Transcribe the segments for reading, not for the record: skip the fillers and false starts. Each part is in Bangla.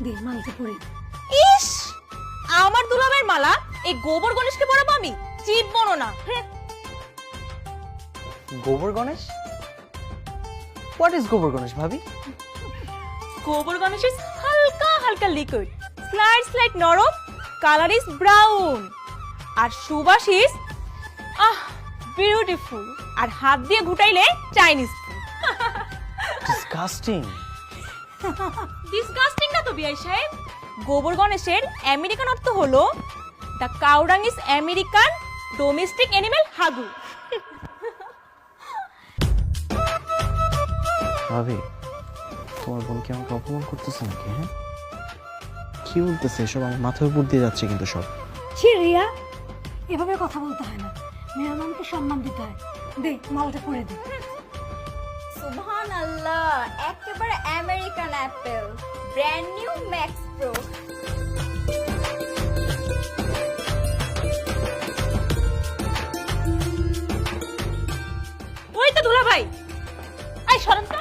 দে মালটা পরে। ইস, আমার দুলাভাইয়ের মালা এই গোবর গণেশকে পরাবো আমি? চিতবো না। গোবর গণেশ? হোয়াট ইজ গোবর গণেশ ভাবি? গোবর গণেশ ইজ হালকা হালকা লিকুইড, স্লাইড নরম, কালার ইজ ব্রাউন, আর সুবাস ইজ বিউটিফুল, আর হাত দিয়ে ঘুটাইলে চাইনিজ ফুড। ডিসগাস্টিং। ডিসগাস্টিং না তো বিআই সাহেব। গোবর গণেশের আমেরিকান অর্থ হলো the cow dung is American domestic animal হাগু। ভাবি, তোমার বোন কি আমাকে অপমান করতেছে নাকি? হ্যাঁ, কি বলতেছে এসব? আমার মাথার উপর দিয়ে যাচ্ছে কিন্তু সব। ছি রিয়া, এভাবে কথা বলতে হয় না, মেহমানকে সম্মান দিতে হয়। দে মালটা পরে দে। সুবহানাল্লাহ, একেবারে American Apple, brand new max pro. ওই তো দুলাভাই, আই সরেন তো।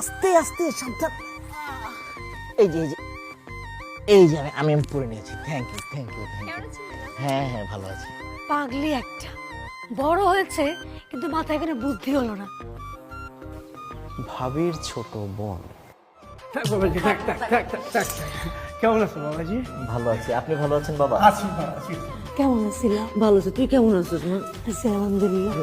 আস্তে আস্তে সাবধান। এই যে এই যে আমি পরে নিয়েছি। Thank you. হ্যাঁ হ্যাঁ, ভালো আছি। পাগলি একটা, বড় হয়েছে কিন্তু মাথায় কোনো বুদ্ধি হলো না। ভাবির ছোট বোন। বাবাজি, থাক থাক থাক থাক থাক। কেমন আছো বাবাজি? ভালো আছি, আপনি ভালো আছেন বাবা? আছি ভালো আছি। কেমন আছিলা? ভালো আছি, তুই কেমন আছিস মা? আছি আলহামদুলিল্লাহ।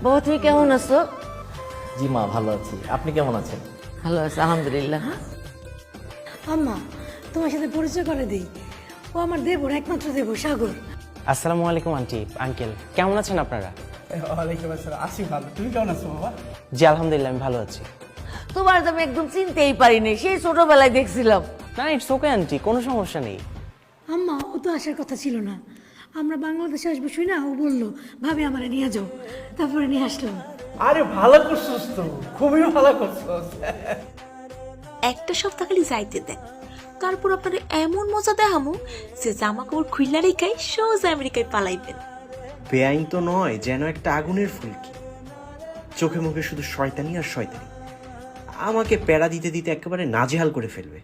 বাবা তুমি কেমন আছো? জি মা, ভালো আছি। আপনি কেমন আছেন? ভালো আছি আলহামদুলিল্লাহ। আম্মা, তোমার সাথে পরিচয় করে দিই, ও আমার দেবর, একমাত্র দেবর, সাগর। আসসালামু আলাইকুম আন্টি, আঙ্কেল, কেমন আছেন আপনারা? ওয়ালাইকুম আসসালাম, আছি ভালো। তুমি কেমন আছো বাবা? জি আলহামদুলিল্লাহ, আমি ভালো আছি। তোমার তো আমি একদম চিনতেই পারিনি, সেই ছোটবেলায় দেখছিলাম। না, ইটস ওকে আন্টি, কোনো সমস্যা নেই। আম্মা, ও তো আসার কথা ছিল না, আমরা বাংলাদেশে আসবো শুই না, ও বললো ভাবি আমারে নিয়ে যাও, তারপরে নিয়ে আসলাম। আরে ভালো করছিস তো, খুবই ভালো করছিস। একটা সপ্তাহ খালি যাইতে দেন, তারপর আপনারা এমন মজা দেখামু যে জামা কাপড় খুললা রেখাই সোজা আমেরিকায় পালাইবেন। বেআইন তো নয়, যেন একটা আগুনের ফুলকি, চোখে মুখে শুধু শয়তানি আর শয়তানি। আমাকে প্যারা দিতে দিতে একেবারে নাজেহাল করে ফেলবে।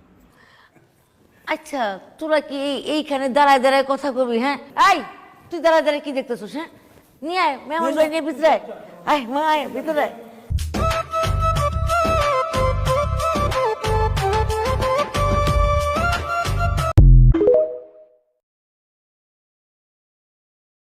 আচ্ছা তোরা কি এইখানে দাঁড়ায় দাঁড়ায় কথা কবি? হ্যাঁ, আই তুই দাঁড়ায় দাঁড়ায় কি দেখতেছিস? হ্যাঁ, নিয়ে আয় মেহমান বাড়ি নিয়ে ভিতরে আয়। আয় মা, আয় ভিতরে আয়।